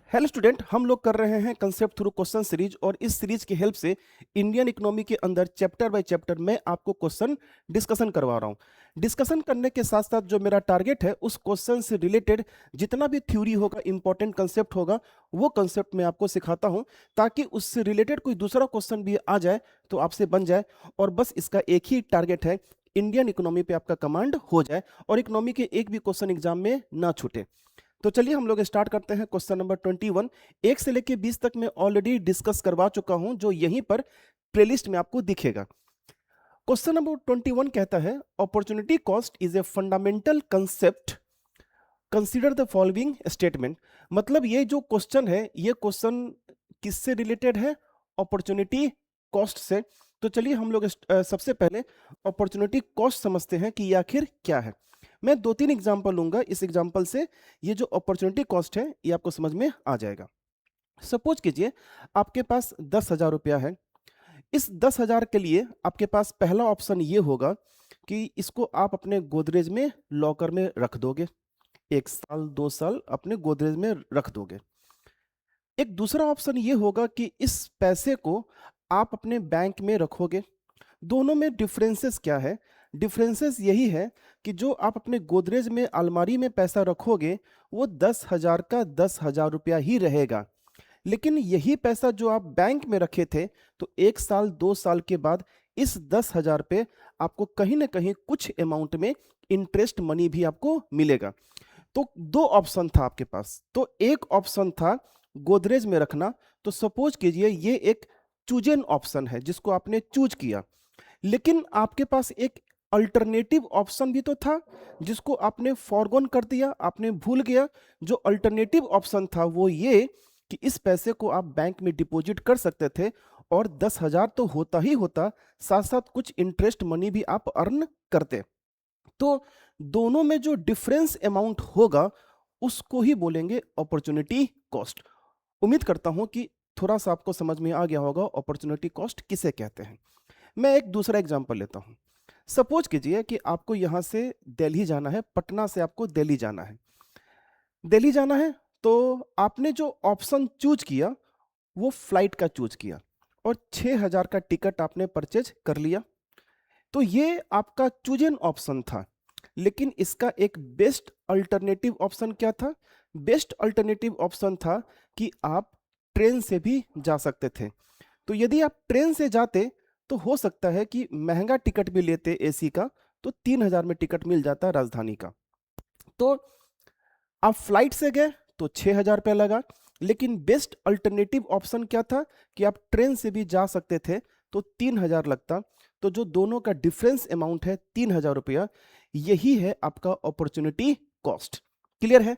Hello student, हम लोग कर रहे हैं कंसेप्ट थ्रू क्वेश्चन सीरीज और इस सीरीज की हेल्प से इंडियन इकोनॉमी के अंदर चैप्टर बाय चैप्टर में आपको क्वेश्चन डिस्कशन करवा रहा हूं। डिस्कशन करने के साथ साथ जो मेरा टारगेट है उस क्वेश्चन से रिलेटेड जितना भी थ्योरी होगा, इंपॉर्टेंट कंसेप्ट होगा, वो कंसेप्ट मैं आपको सिखाता हूं ताकि उससे रिलेटेड कोई दूसरा क्वेश्चन भी आ जाए तो आपसे बन जाए। और बस इसका एक ही टारगेट है, इंडियन इकोनॉमी पे आपका कमांड हो जाए और इकोनॉमी के एक भी क्वेश्चन एग्जाम में ना छूटे। तो चलिए हम लोग स्टार्ट करते हैं। क्वेश्चन नंबर 21 1 से लेके 20 तक मैं ऑलरेडी डिस्कस करवा चुका हूं, जो यहीं पर प्लेलिस्ट में आपको दिखेगा। क्वेश्चन नंबर 21 कहता है opportunity cost is a fundamental concept, consider the following statement. मतलब ये जो क्वेश्चन है, ये क्वेश्चन किससे रिलेटेड है? अपॉर्चुनिटी कॉस्ट से। तो चलिए हम लोग सबसे पहले अपॉर्चुनिटी कॉस्ट समझते हैं कि ये आखिर क्या है। मैं 2-3 एग्जांपल लूंगा, इस एग्जांपल से ये जो अपॉर्चुनिटी कॉस्ट है ये आपको समझ में आ जाएगा। सपोज कीजिए आपके पास 10,000 रुपया है। इस 10,000 के लिए आपके पास पहला ऑप्शन ये होगा कि इसको आप अपने गोदरेज में लॉकर में रख दोगे, 1 साल 2 साल अपने गोदरेज में रख दोगे। एक दूसरा ऑप्शन ये होगा कि इस पैसे को आप अपने बैंक में रखोगे। दोनों में डिफरेंसेस क्या है? डिफरेंसेस यही है कि जो आप अपने गोदरेज में अलमारी में पैसा रखोगे वो 10,000 का 10,000 रुपया ही रहेगा, लेकिन यही पैसा जो आप बैंक में रखे थे तो 1 साल 2 साल के बाद इस 10,000 पे आपको कहीं ना कहीं कुछ अमाउंट में इंटरेस्ट मनी भी आपको मिलेगा। तो दो ऑप्शन था आपके पास। तो एक ऑप्शन था गोदरेज में रखना, तो सपोज कीजिए ये एक चूजन ऑप्शन है जिसको आपने चूज किया, लेकिन आपके पास एक अल्टरनेटिव ऑप्शन भी तो था जिसको आपने फॉरगॉन कर दिया, आपने भूल गया। जो अल्टरनेटिव ऑप्शन था वो ये कि इस पैसे को आप बैंक में डिपॉजिट कर सकते थे और 10,000 तो होता ही होता, साथ साथ कुछ इंटरेस्ट मनी भी आप अर्न करते। तो दोनों में जो डिफरेंस अमाउंट होगा उसको ही बोलेंगे अपॉर्चुनिटी कॉस्ट। उम्मीद करता हूं कि थोड़ा सा आपको समझ में आ गया होगा अपॉर्चुनिटी कॉस्ट किसे कहते हैं। मैं एक दूसरा एग्जांपल लेता हूं। सपोज कीजिए कि आपको यहां से दिल्ली जाना है, पटना से आपको दिल्ली जाना है। दिल्ली जाना है तो आपने जो ऑप्शन चूज किया वो फ्लाइट का चूज किया और 6,000 का टिकट आपने परचेज कर लिया। तो ये आपका चूजन ऑप्शन था, लेकिन इसका एक बेस्ट अल्टरनेटिव ऑप्शन क्या था? बेस्ट अल्टरनेटिव ऑप्शन था कि आप ट्रेन से भी जा सकते थे। तो यदि आप ट्रेन से जाते तो हो सकता है कि महंगा टिकट भी लेते एसी का, तो 3,000 में टिकट मिल जाता राजधानी का। तो आप फ्लाइट से गए तो 6,000 रुपया लगा, लेकिन बेस्ट अल्टरनेटिव ऑप्शन क्या था कि आप ट्रेन से भी जा सकते थे तो 3,000 लगता। तो जो दोनों का डिफरेंस अमाउंट है 3,000 रुपया, यही है आपका अपॉर्चुनिटी कॉस्ट। क्लियर है?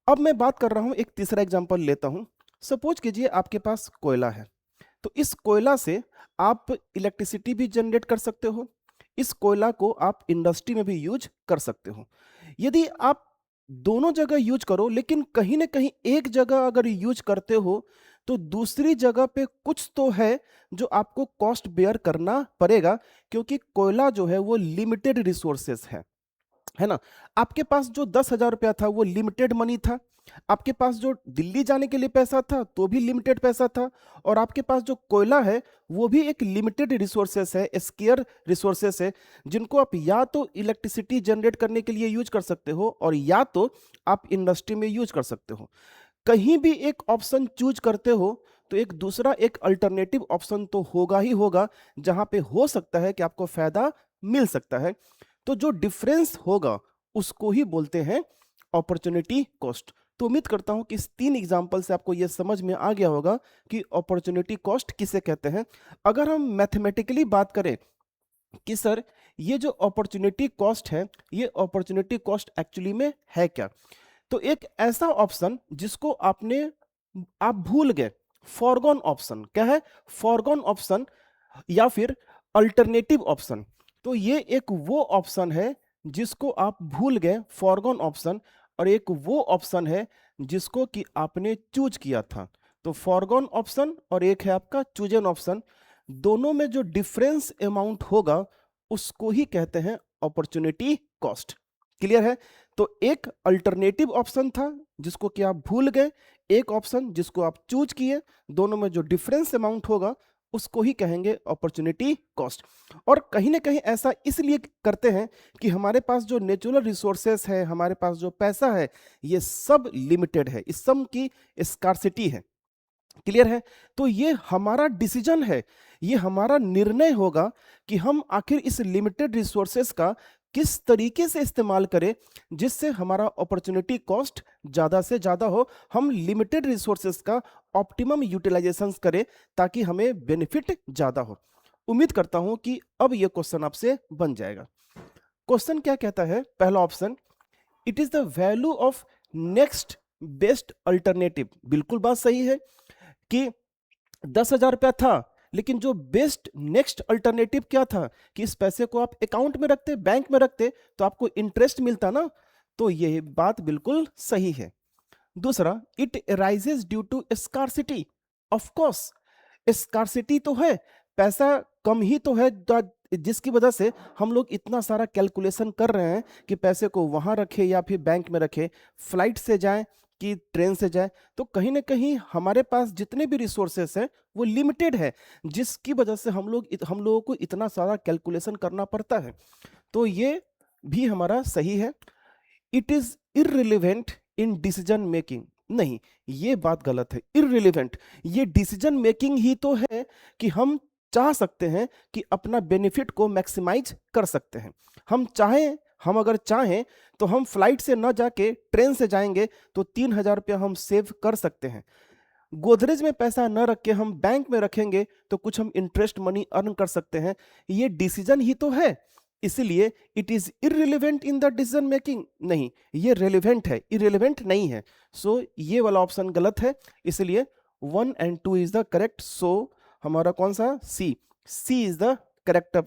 अब मैं बात कर रहा हूं, एक तीसरा एग्जांपल लेता हूं। सपोज कीजिए आपके पास कोयला है, तो इस कोयला से आप इलेक्ट्रिसिटी भी जनरेट कर सकते हो, इस कोयला को आप इंडस्ट्री में भी यूज कर सकते हो। यदि आप दोनों जगह यूज करो, लेकिन कहीं ना कहीं एक जगह अगर यूज करते हो तो दूसरी जगह पे कुछ तो है जो आपको कॉस्ट बेयर करना पड़ेगा, क्योंकि कोयला जो है वो लिमिटेड रिसोर्सेस है ना। आपके पास जो 10,000 रुपया था वो लिमिटेड मनी था, आपके पास जो दिल्ली जाने के लिए पैसा था तो भी लिमिटेड पैसा था, और आपके पास जो कोयला है वो भी एक लिमिटेड रिसोर्सेस है, स्केयर रिसोर्सेस है, जिनको आप या तो इलेक्ट्रिसिटी जनरेट करने के लिए यूज कर सकते हो और या तो आप इंडस्ट्री में यूज कर सकते हो। कहीं भी एक ऑप्शन चूज करते हो तो एक दूसरा एक अल्टरनेटिव ऑप्शन तो होगा ही होगा जहां पे हो सकता है कि आपको फायदा मिल सकता है। तो जो डिफरेंस होगा उसको ही बोलते हैं अपॉर्चुनिटी कॉस्ट। तो उम्मीद करता हूं कि इस 3 एग्जांपल से आपको यह समझ में आ गया होगा कि अपॉर्चुनिटी कॉस्ट किसे कहते हैं। अगर हम मैथमेटिकली बात करें कि सर ये जो अपॉर्चुनिटी कॉस्ट है, ये अपॉर्चुनिटी कॉस्ट एक्चुअली में है क्या, तो एक ऐसा ऑप्शन जिसको आप भूल गए, फॉरगॉन ऑप्शन। क्या है? फॉरगॉन ऑप्शन या फिर अल्टरनेटिव ऑप्शन। तो ये एक वो ऑप्शन है जिसको आप भूल गए, फॉरगॉन ऑप्शन, और एक वो ऑप्शन है जिसको कि आपने चूज किया था। तो फॉरगॉन ऑप्शन और एक है आपका चूजन ऑप्शन, दोनों में जो डिफरेंस अमाउंट होगा उसको ही कहते हैं अपॉर्चुनिटी कॉस्ट। क्लियर है? तो एक अल्टरनेटिव ऑप्शन था जिसको कि आप भूल गए, एक ऑप्शन जिसको आप चूज किए, दोनों में जो डिफरेंस अमाउंट होगा उसको ही कहेंगे अपॉर्चुनिटी कॉस्ट। और कहीं ना कहीं ऐसा इसलिए करते हैं कि हमारे पास जो नेचुरल रिसोर्सेस है, हमारे पास जो पैसा है, ये सब लिमिटेड है, इस सब की स्कार्सिटी है। क्लियर है? तो ये हमारा डिसीजन है, ये हमारा निर्णय होगा कि हम आखिर इस लिमिटेड रिसोर्सेस का किस तरीके से इस्तेमाल करें जिससे हमारा अपॉर्चुनिटी कॉस्ट ज़्यादा से ज़्यादा हो, हम लिमिटेड रिसोर्सेस का ऑप्टिमम यूटिलाइजेशन करें ताकि हमें बेनिफिट ज़्यादा हो। उम्मीद करता हूं कि अब ये क्वेश्चन आपसे बन जाएगा। क्वेश्चन क्या कहता है? पहला option, it is the value of next best alternative. बिल्कुल बात सही है कि 10,000 रुपया था, लेकिन जो बेस्ट नेक्स्ट अल्टरनेटिव क्या था कि इस पैसे को आप अकाउंट में रखते, बैंक में रखते, तो आपको इंटरेस्ट मिलता ना। तो ये बात बिल्कुल सही है। दूसरा, it rises due to scarcity. Of course scarcity तो है, पैसा कम ही तो है, जिसकी वजह से हम लोग इतना सारा कैलकुलेशन कर रहे हैं कि पैसे को वहां रखे या फिर बैंक में रखे, फ्लाइट से जाए कि ट्रेन से जाए। तो कहीं ना कहीं हमारे पास जितने भी रिसोर्सेस हैं वो लिमिटेड है, जिसकी वजह से हम लोगों को इतना सारा कैलकुलेशन करना पड़ता है। तो ये भी हमारा सही है। It is irrelevant in decision making. नहीं, ये बात गलत है। इररिलेवेंट, ये डिसीजन मेकिंग ही तो है कि हम चाह सकते हैं कि अपना बेनिफिट को मैक्सिमाइज कर सकते हैं। हम अगर चाहें तो हम फ्लाइट से ना जाके ट्रेन से जाएंगे तो 3,000 रुपया हम सेव कर सकते हैं। गोदरेज में पैसा न रख के हम बैंक में रखेंगे तो कुछ हम इंटरेस्ट मनी अर्न कर सकते हैं। ये डिसीजन ही तो है, इसलिए it is irrelevant in the decision making. नहीं, ये रेलिवेंट है, इररिलेवेंट नहीं है। सो ये वाला ऑप्शन गलत है, इसलिए 1 and 2 इज द करेक्ट। सो हमारा कौन सा? सी इज द करेक्ट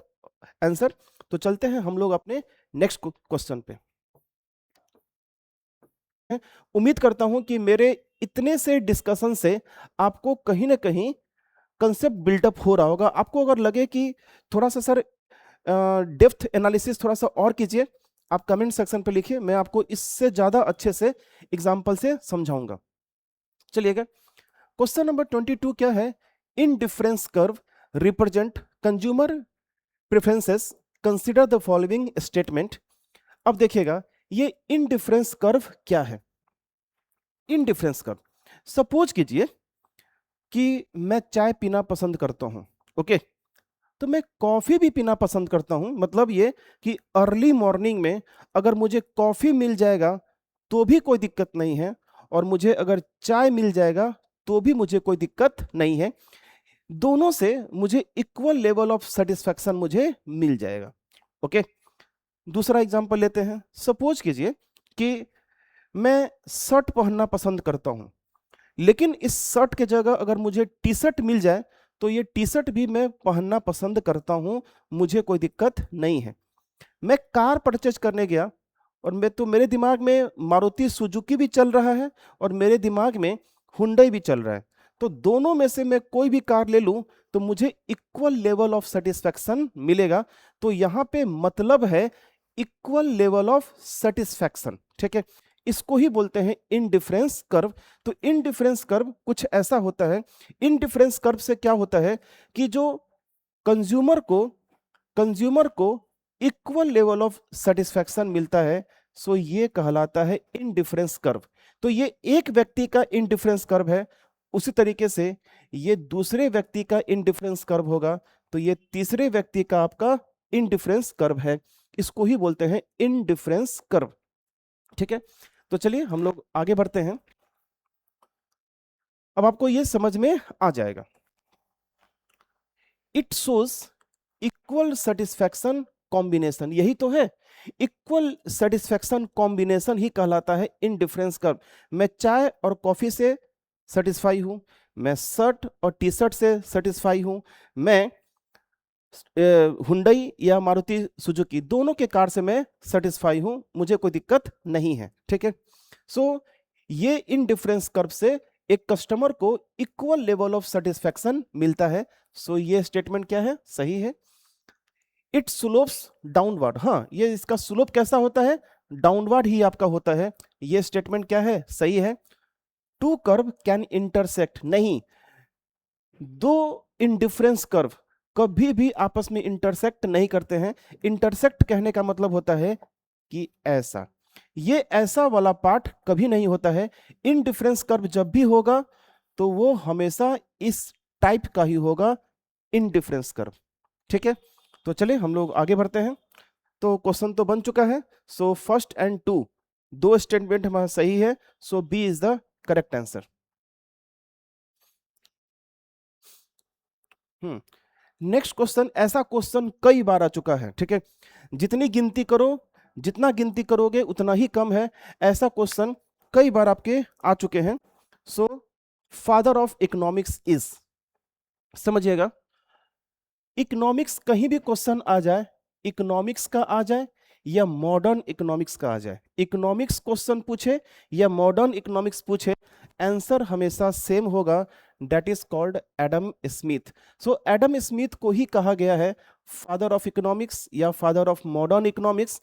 आंसर। तो चलते हैं हम लोग अपने नेक्स्ट क्वेश्चन पे। उम्मीद करता हूं कि मेरे इतने से डिस्कशन से आपको कहीं ना कहीं कंसेप्ट बिल्डअप हो रहा होगा। आपको अगर लगे कि थोड़ा सा सर डेप्थ एनालिसिस थोड़ा सा और कीजिए, आप कमेंट सेक्शन पे लिखिए, मैं आपको इससे ज्यादा अच्छे से एग्जांपल से समझाऊंगा। चलिएगा, क्वेश्चन नंबर 22 क्या है? In difference curve represent consumer preferences, consider the following statement. अब देखिएगा, ये इन डिफरेंस कर्व क्या है? इन डिफरेंस कर्व, सपोज कीजिए कि मैं चाय पीना पसंद करता हूं, ओके, तो मैं कॉफी भी पीना पसंद करता हूं। मतलब ये कि अर्ली मॉर्निंग में अगर मुझे कॉफी मिल जाएगा तो भी कोई दिक्कत नहीं है, और मुझे अगर चाय मिल जाएगा तो भी मुझे कोई दिक्कत नहीं है। दोनों से मुझे इक्वल लेवल ऑफ सेटिस्फैक्शन मुझे मिल जाएगा। ओके, दूसरा एग्जांपल लेते हैं। सपोज कीजिए कि मैं शर्ट पहनना पसंद करता हूं, लेकिन इस शर्ट के जगह अगर मुझे टी शर्ट मिल जाए तो ये टी शर्ट भी मैं पहनना पसंद करता हूं, मुझे कोई दिक्कत नहीं है। मैं कार परचेज करने गया और मेरे दिमाग में मारुति सुजुकी भी चल रहा है और मेरे दिमाग में हुंडई भी चल रहा है। तो दोनों में से मैं कोई भी कार ले लूं तो मुझे इक्वल लेवल ऑफ सेटिस्फैक्शन मिलेगा। तो यहां पे मतलब है इक्वल लेवल ऑफ सेटिस्फैक्शन, ठीक है। इसको ही बोलते हैं इनडिफरेंस कर्व। तो इनडिफरेंस कर्व कुछ ऐसा होता है। इनडिफरेंस कर्व से क्या होता है कि जो कंज्यूमर को इक्वल लेवल ऑफ सेटिस्फैक्शन मिलता है, सो ये कहलाता है इनडिफरेंस कर्व। तो ये एक व्यक्ति का इनडिफरेंस कर्व है, उसी तरीके से ये दूसरे व्यक्ति का इनडिफरेंस कर्व होगा, तो ये तीसरे व्यक्ति का आपका इनडिफरेंस कर्व है। इसको ही बोलते हैं इनडिफरेंस कर्व, ठीक है। तो चलिए हम लोग आगे बढ़ते हैं। अब आपको ये समझ में आ जाएगा। It shows equal satisfaction combination, यही तो है। इक्वल सेटिस्फैक्शन कॉम्बिनेशन ही कहलाता है इनडिफरेंस कर्व। मैं चाय और कॉफी से सेटिस्फाई हूं, मैं शर्ट और टी शर्ट से सेटिस्फाई हूं, मैं हुंडई या मारुति सुजुकी दोनों के कार से मैं सेटिस्फाई हूं, मुझे कोई दिक्कत नहीं है, ठीक है। सो ये इनडिफरेंस कर्व से एक कस्टमर को इक्वल लेवल ऑफ सेटिस्फैक्शन मिलता है। सो ये स्टेटमेंट क्या है? सही है। इट स्लोप्स डाउनवर्ड, हाँ, ये इसका स्लोप कैसा होता है? डाउनवर्ड ही आपका होता है। ये स्टेटमेंट क्या है? सही है। टू कर्व कैन इंटरसेक्ट, नहीं, दो इंडिफरेंस कर्व कभी भी आपस में इंटरसेक्ट नहीं करते हैं। इंटरसेक्ट कहने का मतलब होता है कि ऐसा, ये ऐसा वाला पार्ट कभी नहीं होता है। इंडिफरेंस कर्व जब भी होगा तो वो हमेशा इस टाइप का ही होगा, इंडिफरेंस कर्व। ठीक है, तो चलिए हम लोग आगे बढ़ते हैं। तो क्वेश्चन तो बन चुका है। सो फर्स्ट एंड टू, दो स्टेटमेंट हमारा सही है, so B is the correct answer. Next question, ऐसा क्वेश्चन कई बार आ चुका है, ठीक है, जितनी गिनती करो, जितना गिनती करोगे उतना ही कम है। ऐसा क्वेश्चन कई बार आपके आ चुके हैं। So father of economics is, समझिएगा, इकोनॉमिक्स कहीं भी क्वेश्चन आ जाए, इकोनॉमिक्स का आ जाए या मॉडर्न इकोनॉमिक्स का आ जाए, इकोनॉमिक्स क्वेश्चन पूछे या मॉडर्न इकोनॉमिक्स पूछे, आंसर हमेशा सेम होगा, that is called Adam Smith. So Adam Smith को ही कहा गया है फादर ऑफ इकोनॉमिक्स या फादर ऑफ मॉडर्न इकोनॉमिक्स।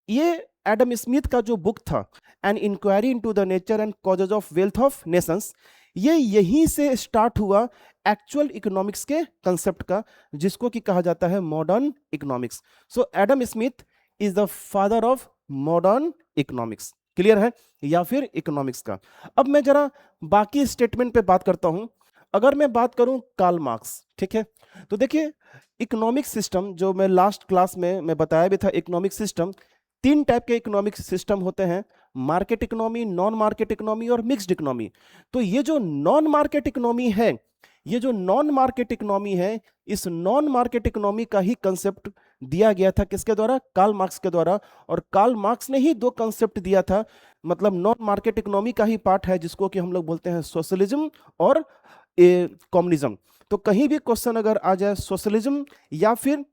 ये एडम स्मिथ का जो बुक था, an inquiry into the nature and causes of wealth of nations, ये यहीं से स्टार्ट हुआ एक्चुअल इकोनॉमिक्स के कंसेप्ट का, जिसको कि कहा जाता है modern economics. So Adam Smith is the father of modern economics. Clear है, या फिर इकोनॉमिक्स का। अब मैं जरा बाकी स्टेटमेंट पे बात करता हूं। अगर मैं बात करूं कार्ल मार्क्स, ठीक है, तो देखिए इकोनॉमिक सिस्टम जो मैं लास्ट क्लास में मैं बताया भी था, इकोनॉमिक सिस्टम तीन टाइप के इकोनॉमिक सिस्टम होते हैं, market economy, non market economy और मिक्स्ड इकोनॉमी। तो ये जो नॉन मार्केट इकोनॉमी है, ये जो नॉन मार्केट इकोनॉमी है, इस नॉन मार्केट इकोनॉमी का ही कंसेप्ट दिया गया था किसके द्वारा? कार्ल मार्क्स के द्वारा। और कार्ल मार्क्स ने ही दो कंसेप्ट दिया था, मतलब नॉन मार्केट इकोनॉमी का ही पार्ट है, जिसको कि हम लोग बोलते हैं सोशलिज्म और कम्युनिज्म। तो कहीं भी क्वेश्चन अगर आ जाए सोशलिज्म या फिर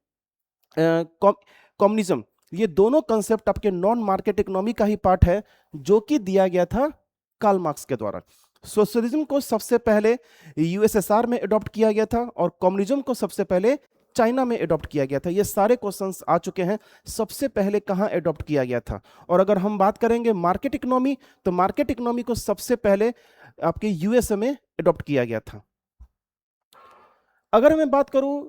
कम्युनिज्म, ये दोनों कंसेप्ट आपके नॉन मार्केट इकोनॉमी का ही पार्ट है, जो कि दिया गया था कार्ल मार्क्स के द्वारा। सोशलिज्म को सबसे पहले यूएसएसआर में अडॉप्ट किया गया था और कम्युनिज्म को सबसे पहले चाइना में अडॉप्ट किया गया था। ये सारे क्वेश्चंस आ चुके हैं, सबसे पहले कहां अडॉप्ट किया गया था। और अगर हम बात करेंगे मार्केट इकोनॉमी, तो मार्केट इकोनॉमी को सबसे पहले आपके यूएसए में अडॉप्ट किया गया था। अगर मैं बात करूं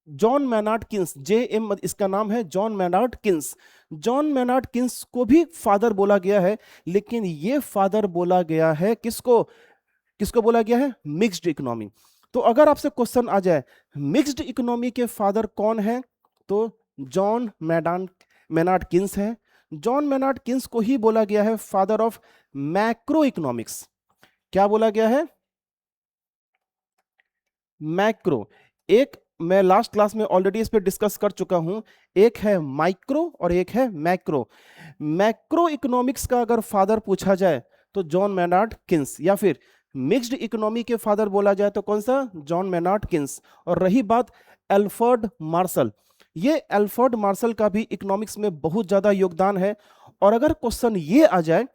जॉन मैनार्ड किन्स, JM इसका नाम है, John Maynard Keynes. John Maynard Keynes को भी फादर बोला गया है, लेकिन ये फादर बोला गया है किसको? किसको बोला गया है? Mixed economy. तो अगर आपसे क्वेश्चन आ जाए मिक्स्ड इकोनॉमी के फादर कौन है, तो जॉन मैनार्ड किन्स है। जॉन मैनार्ड किन्स को ही बोला गया है फादर ऑफ मैक्रो इकोनॉमिक्स। क्या बोला गया है? मैक्रो। एक मैं लास्ट क्लास में ऑलरेडी इस पे डिस्कस कर चुका हूं, एक है माइक्रो और एक है मैक्रो। मैक्रो इकोनॉमिक्स का अगर फादर पूछा जाए तो जॉन मैनार्ड किन्स, या फिर मिक्स्ड इकोनॉमी के फादर बोला जाए तो कौन सा? John Maynard Keynes. और रही बात एल्फ्रेड मार्शल, ये एल्फ्रेड मार्शल का भी इकोनॉमिक्स में बहुत ज्यादा योगदान है। और अगर क्वेश्चन ये आ जाए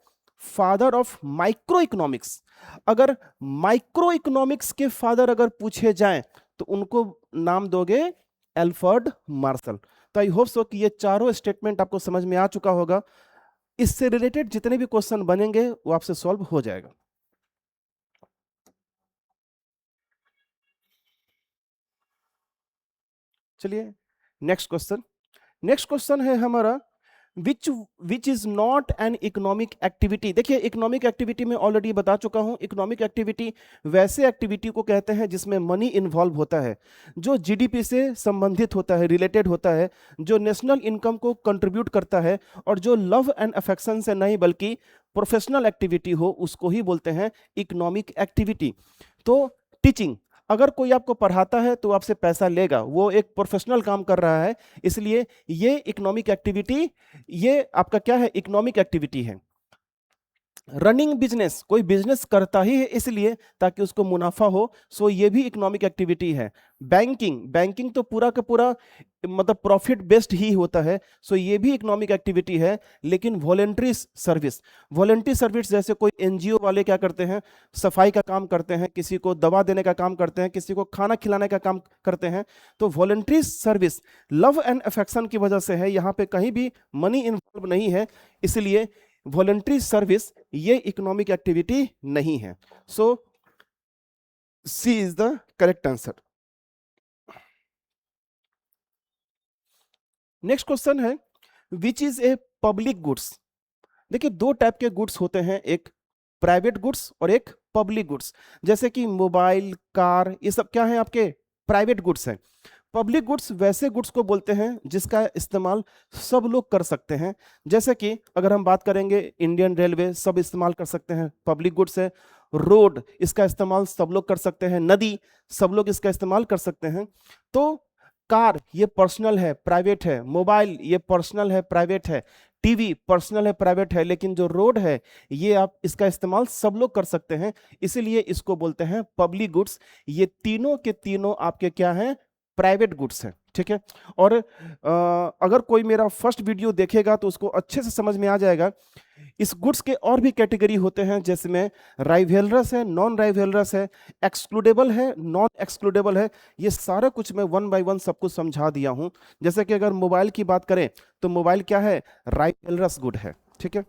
फादर ऑफ माइक्रो इकोनॉमिक्स, अगर माइक्रो इकोनॉमिक्स के फादर अगर पूछे जाएं तो उनको नाम दोगे एल्फ्रेड मार्शल। तो आई होप सो कि ये चारों स्टेटमेंट आपको समझ में आ चुका होगा। इससे रिलेटेड जितने भी क्वेश्चन बनेंगे वो आपसे सॉल्व हो जाएगा। चलिए नेक्स्ट क्वेश्चन। नेक्स्ट क्वेश्चन है हमारा which is not an economic activity. देखिए इकोनॉमिक एक्टिविटी में ऑलरेडी बता चुका हूं, इकोनॉमिक एक्टिविटी वैसे एक्टिविटी को कहते हैं जिसमें मनी इन्वॉल्व होता है, जो जीडीपी से संबंधित होता है, रिलेटेड होता है, जो नेशनल इनकम को कंट्रीब्यूट करता है, और जो लव एंड अफेक्शन से नहीं बल्कि प्रोफेशनल एक्टिविटी हो, उसको ही बोलते हैं इकोनॉमिक एक्टिविटी। तो टीचिंग, अगर कोई आपको पढ़ाता है तो आपसे पैसा लेगा, वो एक प्रोफेशनल काम कर रहा है, इसलिए ये इकोनॉमिक एक्टिविटी, ये आपका क्या है? इकोनॉमिक एक्टिविटी है। रनिंग बिजनेस, कोई बिजनेस करता ही है इसलिए ताकि उसको मुनाफा हो, सो ये भी इकोनॉमिक एक्टिविटी है। बैंकिंग, बैंकिंग तो पूरा का पूरा मतलब प्रॉफिट बेस्ड ही होता है, सो ये भी इकोनॉमिक एक्टिविटी है। लेकिन वॉलेंट्री सर्विस, वॉलेंट्री सर्विस जैसे कोई एनजीओ वाले क्या करते हैं? सफाई का काम करते हैं, किसी को दवा देने का काम करते हैं, किसी को खाना खिलाने का काम करते हैं। तो voluntary service love and affection की वजह से है, यहाँ पे कहीं भी मनी इन्वॉल्व नहीं है, इसलिए वॉलंटरी सर्विस ये इकोनॉमिक एक्टिविटी नहीं है। So C is the correct answer. Next question है which is a public goods. देखिए दो टाइप के गुड्स होते हैं, एक प्राइवेट गुड्स और एक पब्लिक गुड्स। जैसे कि मोबाइल, कार, ये सब क्या है आपके प्राइवेट गुड्स हैं। पब्लिक गुड्स वैसे गुड्स को बोलते हैं जिसका इस्तेमाल सब लोग कर सकते हैं। जैसे कि अगर हम बात करेंगे इंडियन रेलवे सब इस्तेमाल कर सकते हैं, पब्लिक गुड्स है। रोड इसका इस्तेमाल सब लोग कर सकते हैं, नदी सब लोग इसका इस्तेमाल कर सकते हैं। तो कार ये पर्सनल है, प्राइवेट है। मोबाइल ये पर्सनल है, प्राइवेट है। टीवी पर्सनल है, प्राइवेट है। लेकिन जो रोड है ये आप इसका इस्तेमाल सब लोग कर सकते हैं, इसीलिए इसको बोलते हैं पब्लिक गुड्स। ये तीनों के तीनों आपके क्या हैं, प्राइवेट गुड्स है। ठीक है। और अगर कोई मेरा फर्स्ट वीडियो देखेगा तो उसको अच्छे से समझ में आ जाएगा। इस गुड्स के और भी कैटेगरी होते हैं, जिसमें राइवेलरस है, नॉन राइवेलरस है, एक्सक्लूडेबल है, नॉन एक्सक्लूडेबल है। ये सारा कुछ मैं वन बाय वन सब कुछ समझा दिया हूं। जैसे कि अगर मोबाइल की बात करें तो मोबाइल क्या है, राइवेलरस गुड है। ठीक है।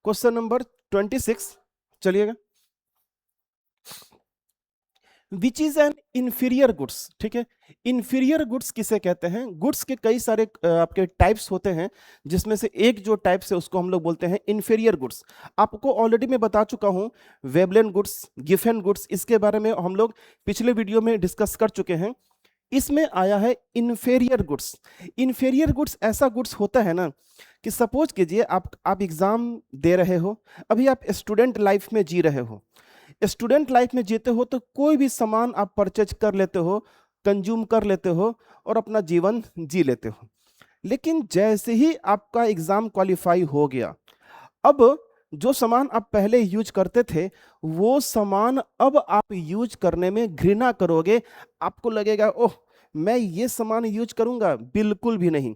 क्वेश्चन नंबर 26 चलिएगा। Which is an inferior goods. ठीक है। इंफीरियर गुड्स किसे कहते हैं? गुड्स के कई सारे आपके टाइप्स होते हैं, जिसमें से एक जो टाइप्स है उसको हम लोग बोलते हैं इंफीरियर गुड्स। आपको ऑलरेडी मैं बता चुका हूं वेबलेन गुड्स, गिफेन गुड्स, इसके बारे में हम लोग पिछले वीडियो में डिस्कस कर चुके हैं। इसमें आया है इंफीरियर गुड्स। इंफीरियर गुड्स ऐसा गुड्स होता है ना कि सपोज कीजिए आप एग्जाम दे रहे हो, अभी आप स्टूडेंट लाइफ में जी रहे हो। स्टूडेंट लाइफ में जीते हो तो कोई भी सामान आप परचेज कर लेते हो, कंज्यूम कर लेते हो और अपना जीवन जी लेते हो। लेकिन जैसे ही आपका एग्जाम क्वालिफाई हो गया, अब जो सामान आप पहले यूज करते थे वो सामान अब आप यूज करने में घृणा करोगे। आपको लगेगा ओह मैं ये सामान यूज करूंगा, बिल्कुल भी नहीं।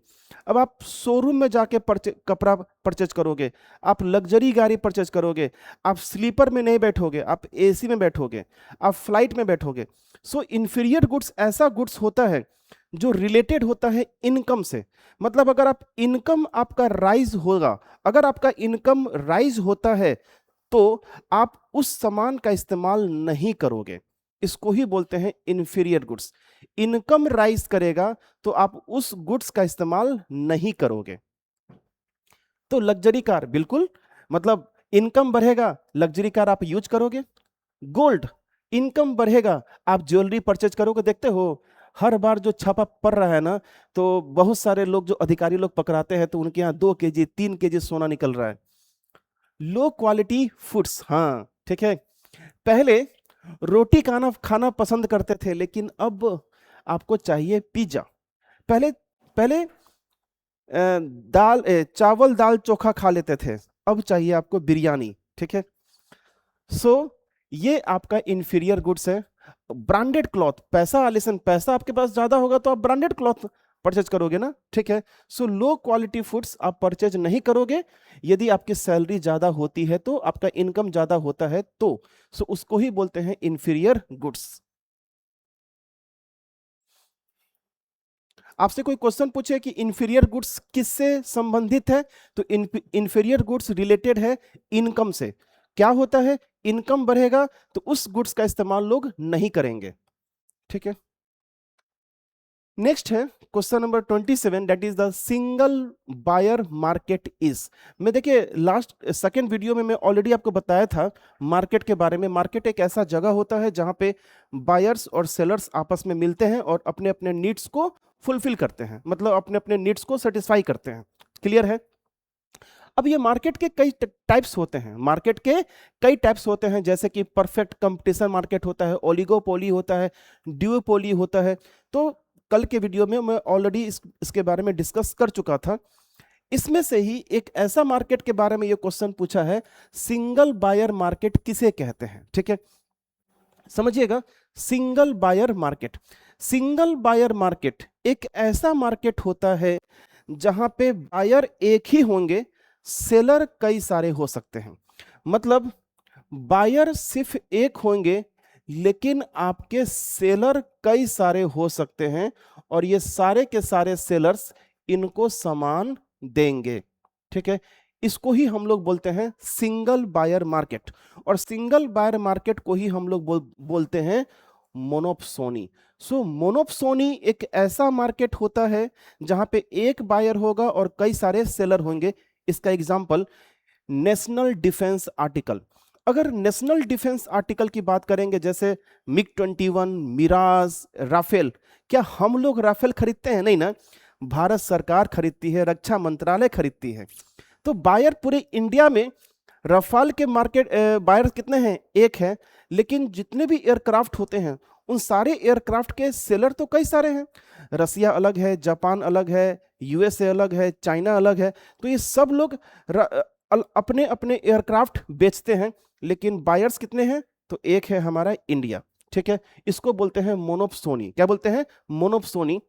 अब आप शोरूम में जाके कपड़ा परचेज करोगे, आप लग्जरी गाड़ी परचेज करोगे, आप स्लीपर में नहीं बैठोगे, आप एसी में बैठोगे, आप फ्लाइट में बैठोगे। सो इंफीरियर गुड्स ऐसा गुड्स होता है जो रिलेटेड होता है इनकम से। मतलब अगर आप इनकम आपका राइज होगा, अगर आपका इनकम राइज होता है तो आप उस सामान का इस्तेमाल नहीं करोगे। इसको ही बोलते हैं इंफीरियर गुड्स। इनकम राइज करेगा तो आप उस गुड्स का इस्तेमाल नहीं करोगे। तो लग्जरी कार बिल्कुल, मतलब इनकम बढ़ेगा, लग्जरी कार आप यूज करोगे। गोल्ड, इनकम बढ़ेगा, आप ज्वेलरी परचेज करोगे। देखते हो हर बार जो छापा पड़ रहा है ना, तो बहुत सारे लोग जो अधिकारी लोग पकड़ाते हैं तो उनके यहाँ 2 केजी 3 केजी सोना निकल रहा है। लो क्वालिटी फूड्स, हाँ ठीक है। पहले रोटी खाना पसंद करते थे, लेकिन अब आपको चाहिए पिज्जा। पहले पहले चावल दाल चोखा खा लेते थे, अब चाहिए आपको बिरयानी। ठीक है। सो ये आपका इंफीरियर गुड्स है। ब्रांडेड क्लॉथ, पैसा लिसन, पैसा आपके पास ज्यादा होगा तो आप ब्रांडेड क्लॉथ परचेज करोगे ना। ठीक है। सो लो क्वालिटी फूड्स आप परचेज नहीं करोगे। यदि आपकी सैलरी ज्यादा होती है तो, आपका इनकम ज्यादा होता है तो, सो उसको ही बोलते हैं इंफीरियर गुड्स। आपसे कोई क्वेश्चन पूछे कि इंफीरियर गुड्स किससे संबंधित है, तो इंफीरियर गुड्स रिलेटेड है इनकम से। क्या होता है, इनकम बढ़ेगा तो उस गुड्स का इस्तेमाल लोग नहीं करेंगे। ठीक है। नेक्स्ट है question number 27, that is the single buyer market is. मैं देखिए लास्ट सेकेंड वीडियो में मैं ऑलरेडी आपको बताया था मार्केट के बारे में। मार्केट एक ऐसा जगह होता है जहां पे बायर्स और सेलर्स आपस में मिलते हैं और अपने अपने नीड्स को फुलफिल करते हैं, मतलब अपने अपने नीड्स को सेटिस्फाई करते हैं। क्लियर है। अब ये मार्केट के कई टाइप्स होते हैं, मार्केट के कई टाइप्स होते हैं, जैसे कि परफेक्ट कंपटीशन मार्केट होता है, ओलिगोपोली होता है, ड्यूओपोली होता है। तो कल के वीडियो में मैं ऑलरेडी इसके बारे में डिस्कस कर चुका था। इसमें से ही एक ऐसा मार्केट के बारे में ये क्वेश्चन पूछा है, सिंगल बायर मार्केट किसे कहते हैं। ठीक है, समझिएगा। Single buyer market, single buyer market एक ऐसा मार्केट होता है जहां पे बायर एक ही होंगे, सेलर कई सारे हो सकते हैं। मतलब बायर सिर्फ एक होंगे लेकिन आपके सेलर कई सारे हो सकते हैं, और ये सारे के सारे सेलर्स इनको सामान देंगे। ठीक है, इसको ही हम लोग बोलते हैं सिंगल बायर मार्केट, और सिंगल बायर मार्केट को ही हम लोग बोलते हैं मोनोप्सोनी। सो मोनोप्सोनी एक ऐसा मार्केट होता है जहां पे एक बायर होगा और कई सारे सेलर होंगे। इसका एग्जांपल नेशनल डिफेंस आर्टिकल। अगर नेशनल डिफेंस आर्टिकल की बात करेंगे, जैसे मिग 21, मिराज, राफेल, क्या हम लोग राफेल खरीदते हैं? नहीं ना, भारत सरकार खरीदती है, रक्षा मंत्रालय खरीदती है। तो बायर पूरे इंडिया में रफाल के मार्केट बायर कितने हैं? एक है, लेकिन जितने भी एयरक्राफ्ट होते हैं उन सारे एयरक्राफ्ट के सेलर तो कई सारे हैं। रसिया अलग है, जापान अलग है, यूएसए अलग है, चाइना अलग है। तो ये सब लोग अपने अपने एयरक्राफ्ट बेचते हैं, लेकिन बायर्स कितने हैं? तो एक है हमारा इंडिया। ठीक है, इसको बोलते हैं मोनोप्सोनी। क्या बोलते हैं? Monopsony.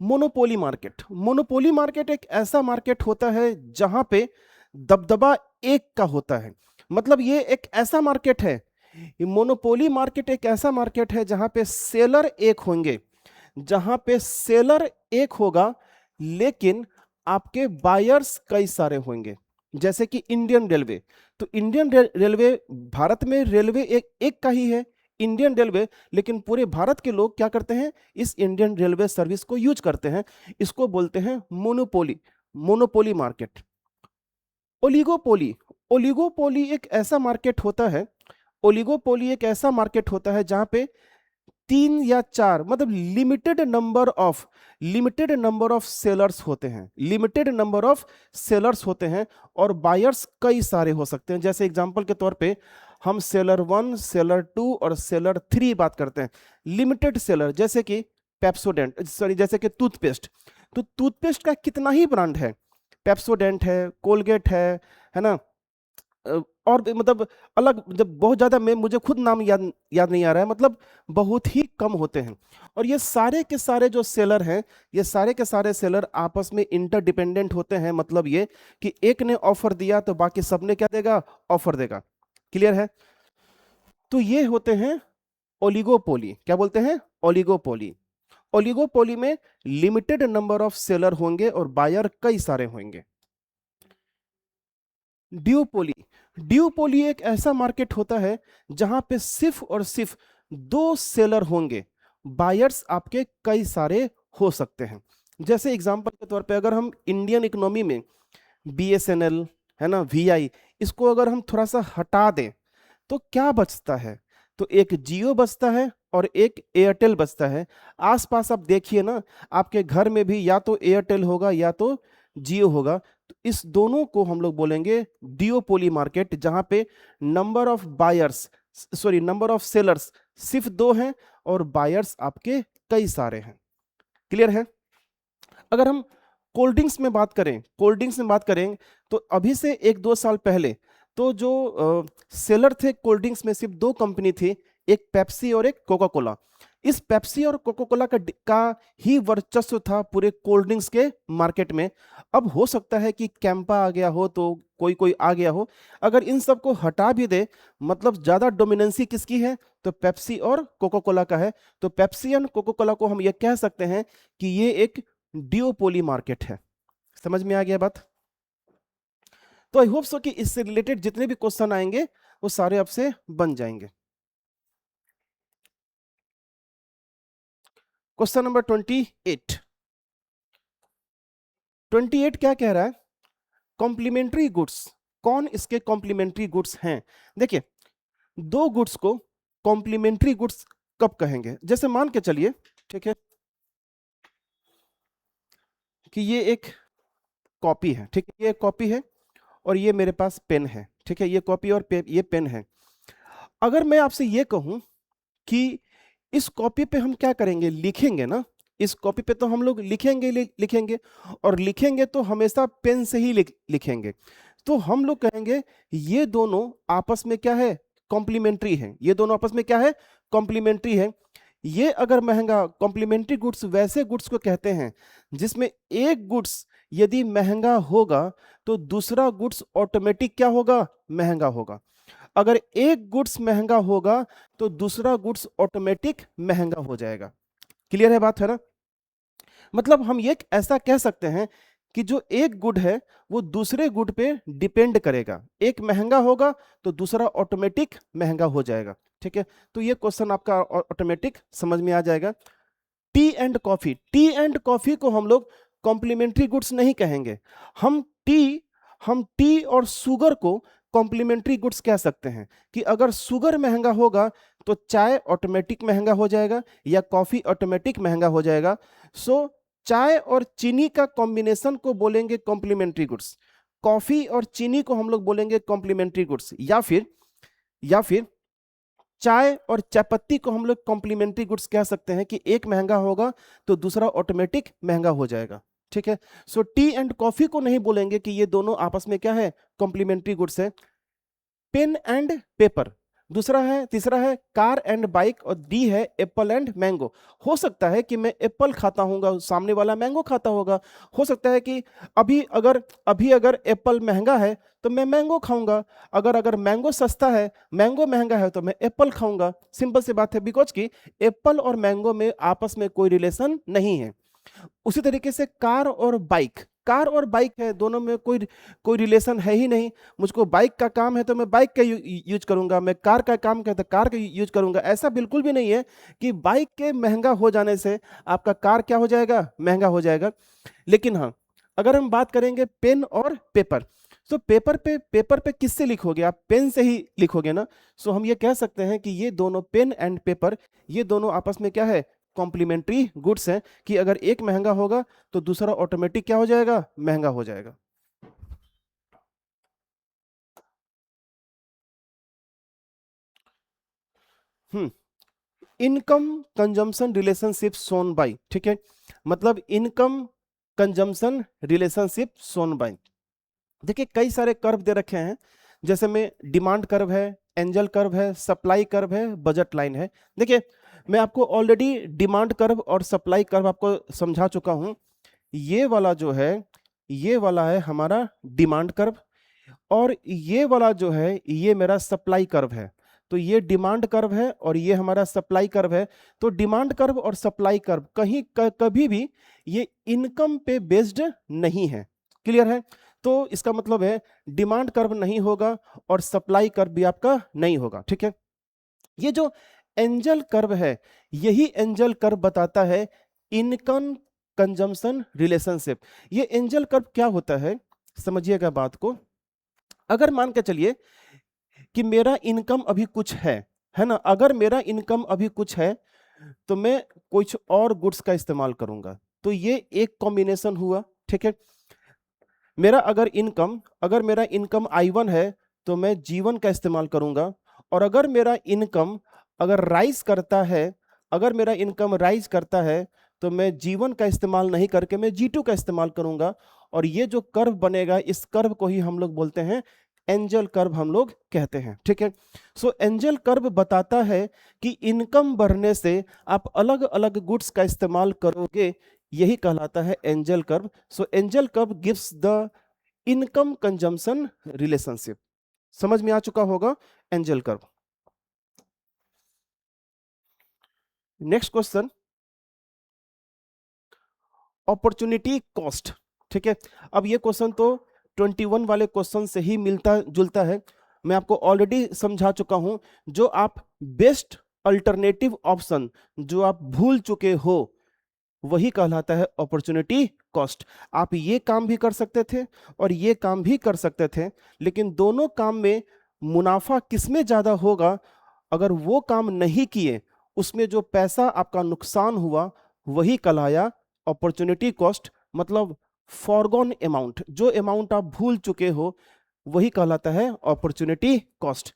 Monopoly market. Monopoly market एक ऐसा मार्केट होता है जहां पे दबदबा एक का होता है। मतलब ये एक ऐसा मार्केट है, ये मोनोपोली मार्केट एक ऐसा मार्केट है जहां पे सेलर एक होंगे, जहां पे सेलर एक होगा लेकिन आपके बायर्स कई सारे होंगे। जैसे कि इंडियन रेलवे, तो इंडियन रेलवे, भारत में रेलवे एक एक का ही है, इंडियन रेलवे, लेकिन पूरे भारत के लोग क्या करते हैं? इस इंडियन रेलवे सर्विस को यूज करते हैं। इसको बोलते हैं monopoly, monopoly market. Oligopoly. Oligopoly एक ऐसा मार्केट होता है, ओलिगोपोली एक ऐसा मार्केट होता है जहां पे 3 या 4, मतलब लिमिटेड नंबर ऑफ सेलर्स होते हैं, लिमिटेड नंबर ऑफ सेलर्स होते हैं, और बायर्स कई सारे हो सकते हैं। जैसे एग्जांपल के तौर पे हम सेलर 1, सेलर 2 और सेलर 3 बात करते हैं। लिमिटेड सेलर जैसे कि पेप्सोडेंट, सॉरी, जैसे कि टूथपेस्ट, तो टूथपेस्ट का कितना ही ब्रांड है, पेप्सोडेंट है, कोलगेट है ना, और मतलब अलग, जब बहुत ज्यादा, मैं मुझे खुद नाम याद नहीं आ रहा है, मतलब बहुत ही कम होते हैं। और ये सारे के सारे जो सेलर हैं, ये सारे के सारे सेलर आपस में इंटरडिपेंडेंट होते हैं। मतलब ये कि एक ने ऑफर दिया तो बाकी सबने क्या देगा? ऑफर देगा। क्लियर है? तो ये होते हैं ओलिगोपोली। क्या बोलते हैं? ओलिगोपोली। ओलिगोपोली में लिमिटेड नंबर ऑफ सेलर होंगे और बायर कई सारे होंगे। ड्यूपोली। ड्यूपोली एक ऐसा मार्केट होता है जहां पे सिर्फ और सिर्फ 2 सेलर होंगे, बायर्स आपके कई सारे हो सकते हैं। जैसे एग्जांपल के तौर पे अगर हम इंडियन इकोनॉमी में बीएसएनएल है ना, वीआई, इसको अगर हम थोड़ा सा हटा दें तो क्या बचता है? तो एक जियो बचता है और एक एयरटेल बचता है। आसपास आप देखिए ना, आपके घर में भी या तो एयरटेल होगा या तो जियो होगा। तो इस दोनों को हम लोग बोलेंगे डिओपोली मार्केट, जहां पे number of buyers, sorry, number of sellers सिर्फ 2 हैं और बायर्स आपके कई सारे हैं। क्लियर है? अगर हम कोल्ड ड्रिंक्स में बात करें, कोल्ड ड्रिंक्स में बात करें, तो अभी से 1-2 साल पहले तो जो सेलर थे कोल्ड ड्रिंक्स में, सिर्फ 2 कंपनी थी, एक पेप्सी और एक कोका कोला। इस पेप्सी और कोका कोला का ही वर्चस्व था पूरे कोल्ड ड्रिंक्स के मार्केट में। अब हो सकता है कि कैंपा आ गया हो, तो कोई कोई आ गया हो। अगर इन सबको हटा भी दे, मतलब ज्यादा डोमिनेंसी किसकी है? तो पेप्सी और कोका कोला का है। तो पेप्सी और कोका कोला को हम ये कह सकते हैं कि ये एक डिओपोली मार्केट है। समझ में आ गया बात? तो आई होप सो कि इससे रिलेटेड जितने भी क्वेश्चन आएंगे वो सारे आपसे बन जाएंगे। Question number 28। 28 क्या कह रहा है? Complementary goods. कौन इसके कॉम्प्लीमेंट्री गुड्स हैं? देखिए, 2 गुड्स को कॉम्प्लीमेंट्री गुड्स कब कहेंगे? जैसे मान के चलिए, ठीक है, कि ये एक कॉपी है, ठीक है, ये कॉपी है और ये मेरे पास पेन है, ठीक है, ये कॉपी और ये पेन है। अगर मैं आपसे ये कहूं कि इस कॉपी पे हम क्या करेंगे? लिखेंगे ना, इस कॉपी पे तो हम लोग लिखेंगे, लिखेंगे, और लिखेंगे तो हमेशा पेन से ही लिखेंगे। तो हम लोग कहेंगे ये दोनों आपस में क्या है? कॉम्प्लीमेंट्री है। ये दोनों आपस में क्या है? कॉम्प्लीमेंट्री है। ये अगर महंगा, कॉम्प्लीमेंट्री गुड्स वैसे गुड्स को कहते हैं जिसमें एक गुड्स यदि महंगा होगा तो दूसरा गुड्स ऑटोमेटिक क्या होगा? महंगा होगा। अगर एक गुड्स महंगा होगा तो दूसरा गुड्स ऑटोमेटिक महंगा हो जाएगा। क्लियर है बात, है ना? मतलब हम ये ऐसा कह सकते हैं कि जो एक गुड है वो दूसरे गुड पे डिपेंड करेगा, एक महंगा होगा तो दूसरा ऑटोमेटिक महंगा हो जाएगा। ठीक है, तो ये क्वेश्चन आपका ऑटोमेटिक समझ में आ जाएगा। T and coffee, T and coffee को हम लोग कॉम्प्लीमेंट्री गुड्स नहीं कहेंगे, हम टी हम टी और शुगर को कॉम्प्लीमेंट्री गुड्स कह सकते हैं कि अगर शुगर महंगा होगा तो चाय ऑटोमेटिक महंगा हो जाएगा या कॉफी ऑटोमेटिक महंगा हो जाएगा। सो चाय और चीनी का कॉम्बिनेशन को बोलेंगे कॉम्प्लीमेंट्री गुड्स, कॉफी और चीनी को हम लोग बोलेंगे कॉम्प्लीमेंट्री गुड्स, या फिर चाय और चायपत्ती को हम लोग कॉम्प्लीमेंट्री गुड्स कह सकते हैं कि एक महंगा होगा तो दूसरा ऑटोमेटिक महंगा हो जाएगा। ठीक है, सो टी एंड कॉफी को नहीं बोलेंगे कि ये दोनों आपस में क्या है, कॉम्प्लीमेंट्री गुड्स है। पेन एंड पेपर दूसरा है, तीसरा है कार एंड बाइक, और डी है एप्पल एंड मैंगो। हो सकता है कि मैं एप्पल खाता हूँ, सामने वाला मैंगो खाता होगा। हो सकता है कि अभी अगर एप्पल महंगा है तो मैं मैंगो खाऊंगा, अगर मैंगो सस्ता है, मैंगो महंगा है तो मैं एप्पल खाऊंगा। सिंपल सी बात है, बिकॉज कि एप्पल और मैंगो में आपस में कोई रिलेशन नहीं है। उसी तरीके से कार और बाइक, कार और बाइक है, दोनों में कोई कोई रिलेशन है ही नहीं। मुझको बाइक का काम है तो मैं बाइक का यूज करूंगा, मैं कार का काम है तो कार का यूज करूंगा। ऐसा बिल्कुल भी नहीं है कि बाइक के महंगा हो जाने से आपका कार क्या हो जाएगा, महंगा हो जाएगा। लेकिन हाँ, अगर हम बात करेंगे पेन और पेपर, तो पेपर पे किससे लिखोगे आप, पेन से ही लिखोगे ना। सो हम ये कह सकते हैं कि ये दोनों पेन एंड पेपर, ये दोनों आपस में क्या है, कॉम्प्लीमेंट्री गुड्स हैं, कि अगर एक महंगा होगा तो दूसरा ऑटोमेटिक क्या हो जाएगा, महंगा हो जाएगा। इनकम कंजम्पशन रिलेशनशिप सोन बाय, ठीक है, मतलब इनकम कंजम्पशन रिलेशनशिप सोन बाय। देखिए कई सारे कर्व दे रखे हैं, जैसे में डिमांड कर्व है, एंजल कर्व है, सप्लाई कर्व है, बजट लाइन है। देखिए मैं आपको ऑलरेडी डिमांड कर्व और सप्लाई कर्व आपको समझा चुका हूं। ये वाला जो है, ये वाला है हमारा डिमांड कर्व, और ये वाला जो है ये मेरा सप्लाई कर्व है। तो ये डिमांड कर्व है और ये हमारा सप्लाई कर्व है। तो डिमांड कर्व और सप्लाई कर्व कभी भी ये इनकम पे बेस्ड नहीं है। क्लियर है, तो इसका मतलब है डिमांड कर्व नहीं होगा और सप्लाई कर्व भी आपका नहीं होगा। ठीक है, ये जो एंजल कर्व है, यही एंजल कर्व बताता है इनकम कंजम्पशन रिलेशनशिप। ये एंजल कर्व क्या होता है, समझिएगा बात को। अगर मान के चलिए कि मेरा इनकम अभी कुछ है ना, अगर मेरा इनकम अभी कुछ है तो मैं कुछ और गुड्स का इस्तेमाल करूंगा, तो ये एक कॉम्बिनेशन हुआ। ठीक है, अगर मेरा इनकम I1 है तो मैं G1 का इस्तेमाल करूंगा, और अगर मेरा इनकम अगर राइज करता है, अगर मेरा इनकम राइज करता है तो मैं G1 का इस्तेमाल नहीं करके मैं G2 का इस्तेमाल करूंगा। और ये जो कर्व बनेगा, इस कर्व को ही हम लोग बोलते हैं एंजल कर्व, हम लोग कहते हैं। ठीक है, सो एंजल कर्व बताता है कि इनकम बढ़ने से आप अलग अलग गुड्स का इस्तेमाल करोगे, यही कहलाता है angel curve. So angel curve gives the income consumption relationship. समझ में आ चुका होगा angel curve. Next question, opportunity cost. ठीक है, अब ये क्वेश्चन तो 21 वाले क्वेश्चन से ही मिलता जुलता है। मैं आपको ऑलरेडी समझा चुका हूं, जो आप बेस्ट अल्टरनेटिव ऑप्शन जो आप भूल चुके हो वही कहलाता है अपॉर्चुनिटी कॉस्ट। आप ये काम भी कर सकते थे और ये काम भी कर सकते थे, लेकिन दोनों काम में मुनाफा किसमें ज्यादा होगा, अगर वो काम नहीं किए उसमें जो पैसा आपका नुकसान हुआ वही कहलाया अपॉर्चुनिटी कॉस्ट। मतलब फॉरगॉन अमाउंट, जो अमाउंट आप भूल चुके हो वही कहलाता है अपॉर्चुनिटी कॉस्ट।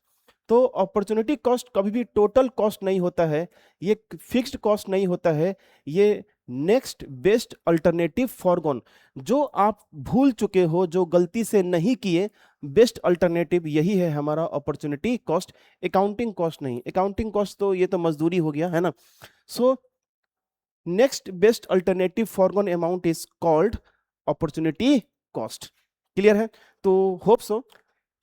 तो अपॉर्चुनिटी कॉस्ट कभी भी टोटल कॉस्ट नहीं होता है, ये फिक्स्ड कॉस्ट नहीं होता है, ये नेक्स्ट बेस्ट अल्टरनेटिव फॉरगॉन, जो आप भूल चुके हो, जो गलती से नहीं किए, बेस्ट अल्टरनेटिव यही है हमारा अपॉर्चुनिटी कॉस्ट। अकाउंटिंग कॉस्ट नहीं, अकाउंटिंग कॉस्ट तो ये तो मजदूरी हो गया है ना। So next best alternative foregone amount is called opportunity cost. Clear है, तो होप सो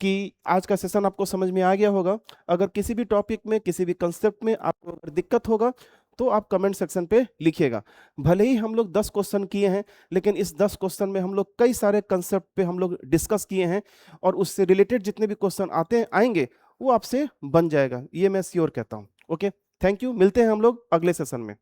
कि आज का सेशन आपको समझ में आ गया होगा। अगर किसी भी टॉपिक में, किसी भी कंसेप्ट में आपको अगर दिक्कत होगा तो आप कमेंट सेक्शन पे लिखिएगा। भले ही हम लोग 10 क्वेश्चन किए हैं, लेकिन इस 10 क्वेश्चन में हम लोग कई सारे कंसेप्ट पे हम लोग डिस्कस किए हैं, और उससे रिलेटेड जितने भी क्वेश्चन आएंगे वो आपसे बन जाएगा, ये मैं श्योर कहता हूँ। ओके, थैंक यू, मिलते हैं हम लोग अगले सेशन में।